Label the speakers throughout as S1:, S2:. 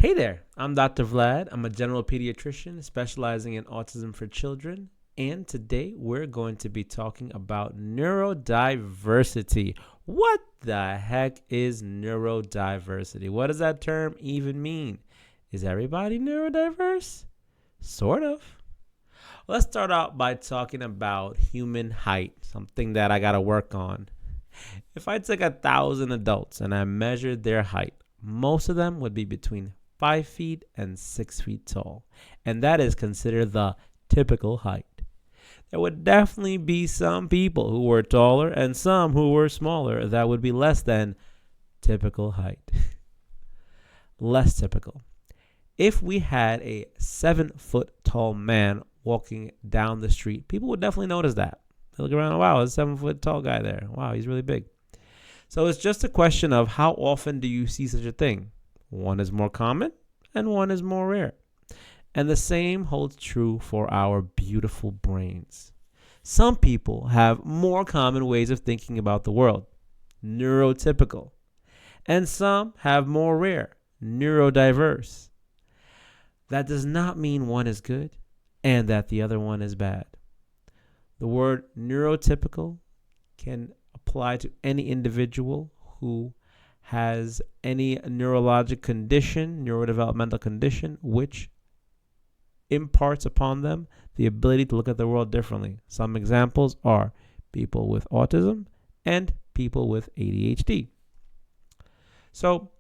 S1: Hey there, I'm Dr. Vlad. I'm a general pediatrician specializing in autism for children. And today we're going to be talking about neurodiversity. What the heck is neurodiversity? What does that term even mean? Is everybody neurodiverse? Sort of. Let's start out by talking about human height, something that I got to work on. If I took 1,000 adults and I measured their height, most of them would be between 5 feet and 6 feet tall, and that is considered the typical height. There would definitely be some people who were taller and some who were smaller that would be less than typical height. Less typical. If we had a 7-foot tall man walking down the street, people would definitely notice that. They look around, wow, there's a 7-foot tall guy there. Wow, he's really big. So it's just a question of how often do you see such a thing? One is more common and one is more rare. And the same holds true for our beautiful brains. Some people have more common ways of thinking about the world, neurotypical. And some have more rare, neurodiverse. That does not mean one is good and that the other one is bad. The word neurotypical can apply to any individual who has any neurologic condition, neurodevelopmental condition, which imparts upon them the ability to look at the world differently. Some examples are people with autism and people with ADHD. So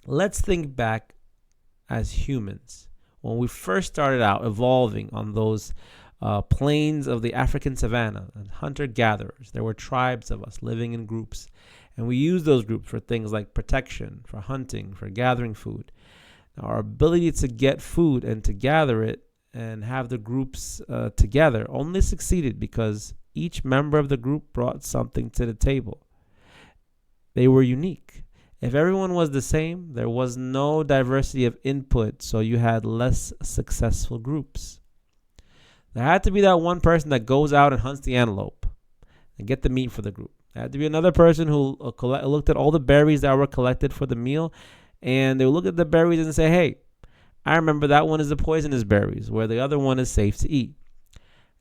S1: let's think back as humans. When we first started out evolving on those plains of the African savanna, hunter-gatherers, there were tribes of us living in groups. And we use those groups for things like protection, for hunting, for gathering food. Now, our ability to get food and to gather it and have the groups together only succeeded because each member of the group brought something to the table. They were unique. If everyone was the same, there was no diversity of input, so you had less successful groups. There had to be that one person that goes out and hunts the antelope and get the meat for the group. There had to be another person who looked at all the berries that were collected for the meal, and they would look at the berries and say, hey, I remember that one is the poisonous berries, where the other one is safe to eat.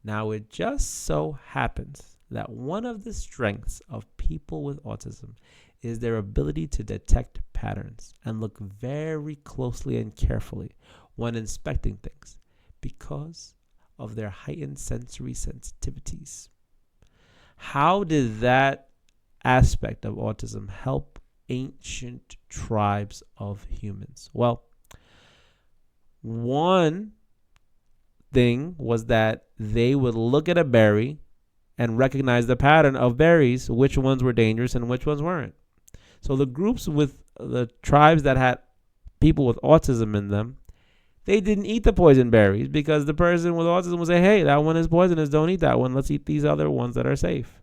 S1: Now, it just so happens that one of the strengths of people with autism is their ability to detect patterns and look very closely and carefully when inspecting things because of their heightened sensory sensitivities. How did that aspect of autism help ancient tribes of humans? Well, one thing was that they would look at a berry and recognize the pattern of berries, which ones were dangerous and which ones weren't. So the groups with the tribes that had people with autism in them, they didn't eat the poison berries because the person with autism would say, hey, that one is poisonous. Don't eat that one. Let's eat these other ones that are safe.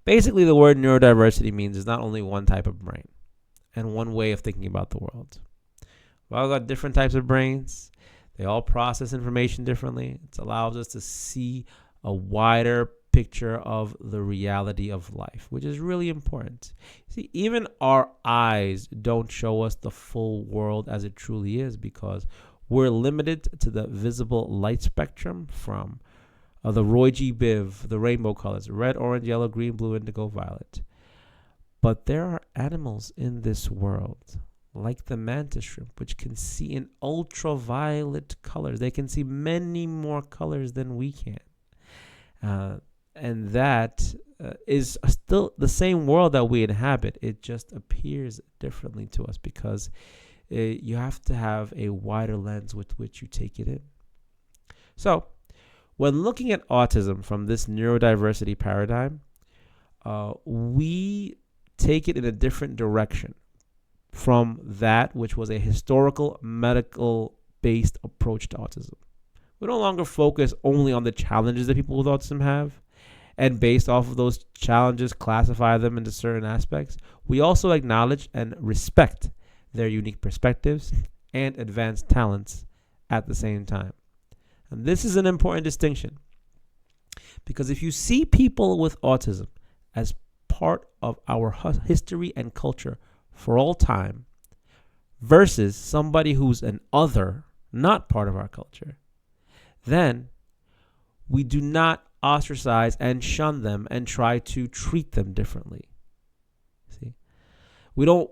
S1: Basically, the word neurodiversity means there's not only one type of brain and one way of thinking about the world. We all got different types of brains. They all process information differently. It allows us to see a wider picture of the reality of life, which is really important. See, even our eyes don't show us the full world as it truly is because we're limited to the visible light spectrum from the Roy G. Biv, the rainbow colors, red, orange, yellow, green, blue, indigo, violet. But there are animals in this world, like the mantis shrimp, which can see in ultraviolet colors. They can see many more colors than we can. And that is still the same world that we inhabit. It just appears differently to us because you have to have a wider lens with which you take it in. So, when looking at autism from this neurodiversity paradigm, we take it in a different direction from that which was a historical, medical-based approach to autism. We no longer focus only on the challenges that people with autism have, and based off of those challenges, classify them into certain aspects. We also acknowledge and respect their unique perspectives and advanced talents at the same time. And this is an important distinction because if you see people with autism as part of our history and culture for all time versus somebody who's an other, not part of our culture, then we do not ostracize and shun them and try to treat them differently. See, we don't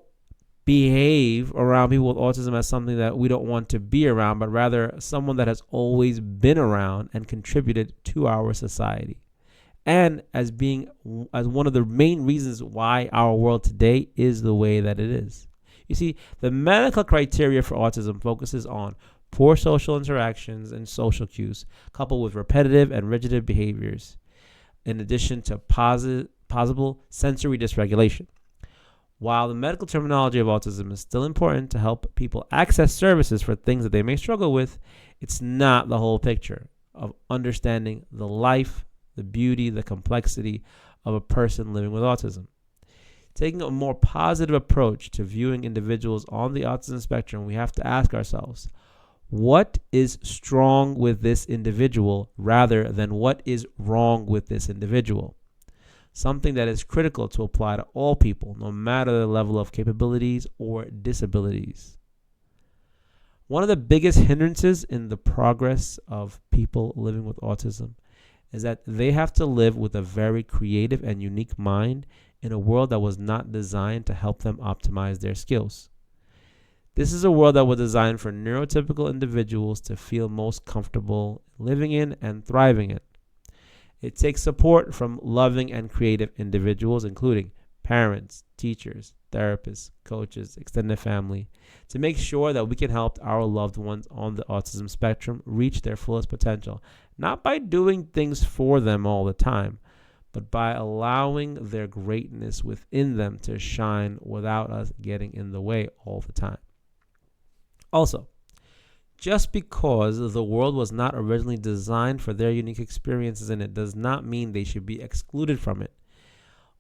S1: behave around people with autism as something that we don't want to be around, but rather someone that has always been around and contributed to our society. And as one of the main reasons why our world today is the way that it is. You see, the medical criteria for autism focuses on poor social interactions and social cues, coupled with repetitive and rigid behaviors, in addition to possible sensory dysregulation. While the medical terminology of autism is still important to help people access services for things that they may struggle with, it's not the whole picture of understanding the life, the beauty, the complexity of a person living with autism. Taking a more positive approach to viewing individuals on the autism spectrum, we have to ask ourselves, what is strong with this individual rather than what is wrong with this individual? Something that is critical to apply to all people, no matter the level of capabilities or disabilities. One of the biggest hindrances in the progress of people living with autism is that they have to live with a very creative and unique mind in a world that was not designed to help them optimize their skills. This is a world that was designed for neurotypical individuals to feel most comfortable living in and thriving in. It takes support from loving and creative individuals, including parents, teachers, therapists, coaches, extended family, to make sure that we can help our loved ones on the autism spectrum reach their fullest potential, not by doing things for them all the time, but by allowing their greatness within them to shine without us getting in the way all the time. Also, just because the world was not originally designed for their unique experiences in it does not mean they should be excluded from it.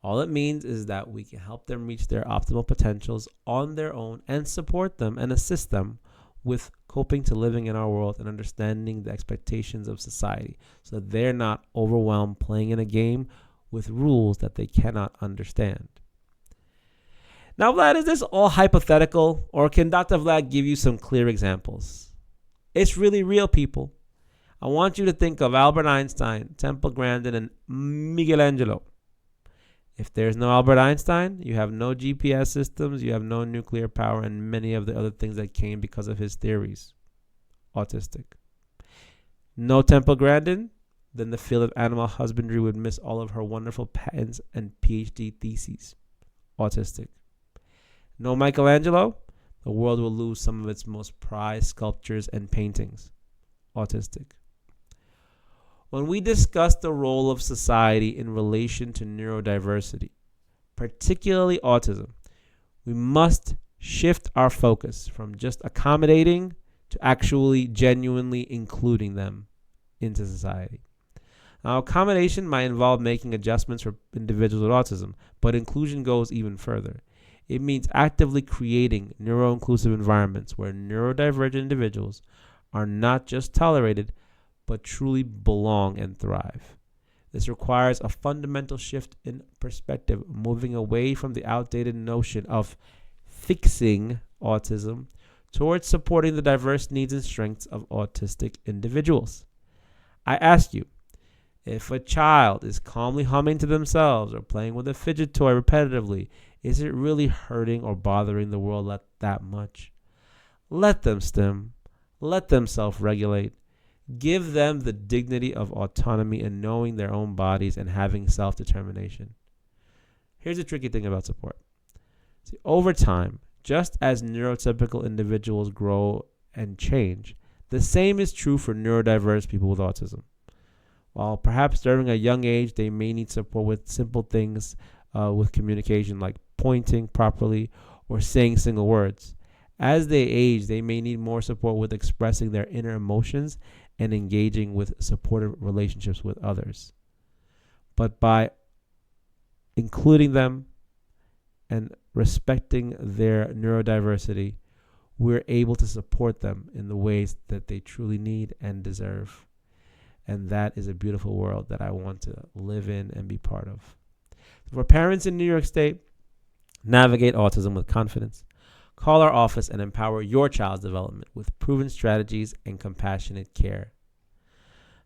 S1: All it means is that we can help them reach their optimal potentials on their own and support them and assist them with coping to living in our world and understanding the expectations of society so that they're not overwhelmed playing in a game with rules that they cannot understand. Now, Vlad, is this all hypothetical, or can Dr. Vlad give you some clear examples? It's really real, people. I want you to think of Albert Einstein, Temple Grandin, and Michelangelo. If there's no Albert Einstein, you have no GPS systems, you have no nuclear power, and many of the other things that came because of his theories. Autistic. No Temple Grandin, then the field of animal husbandry would miss all of her wonderful patents and PhD theses. Autistic. No Michelangelo, the world will lose some of its most prized sculptures and paintings. Autistic. When we discuss the role of society in relation to neurodiversity, particularly autism, we must shift our focus from just accommodating to actually genuinely including them into society. Now, accommodation might involve making adjustments for individuals with autism, but inclusion goes even further. It means actively creating neuro-inclusive environments where neurodivergent individuals are not just tolerated, but truly belong and thrive. This requires a fundamental shift in perspective, moving away from the outdated notion of fixing autism towards supporting the diverse needs and strengths of autistic individuals. I ask you, if a child is calmly humming to themselves or playing with a fidget toy repetitively, is it really hurting or bothering the world that much? Let them stim. Let them self-regulate. Give them the dignity of autonomy and knowing their own bodies and having self-determination. Here's the tricky thing about support. See, over time, just as neurotypical individuals grow and change, the same is true for neurodiverse people with autism. While perhaps during a young age, they may need support with simple things with communication like pointing properly or saying single words. As they age, they may need more support with expressing their inner emotions and engaging with supportive relationships with others. But by including them and respecting their neurodiversity, we're able to support them in the ways that they truly need and deserve. And that is a beautiful world that I want to live in and be part of. For parents in New York State, navigate autism with confidence. Call our office and empower your child's development with proven strategies and compassionate care.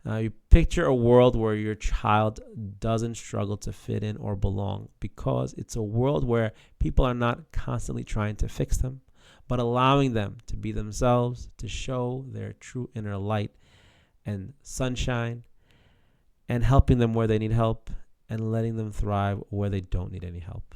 S1: You picture a world where your child doesn't struggle to fit in or belong, because it's a world where people are not constantly trying to fix them, but allowing them to be themselves, to show their true inner light and sunshine, and helping them where they need help and letting them thrive where they don't need any help.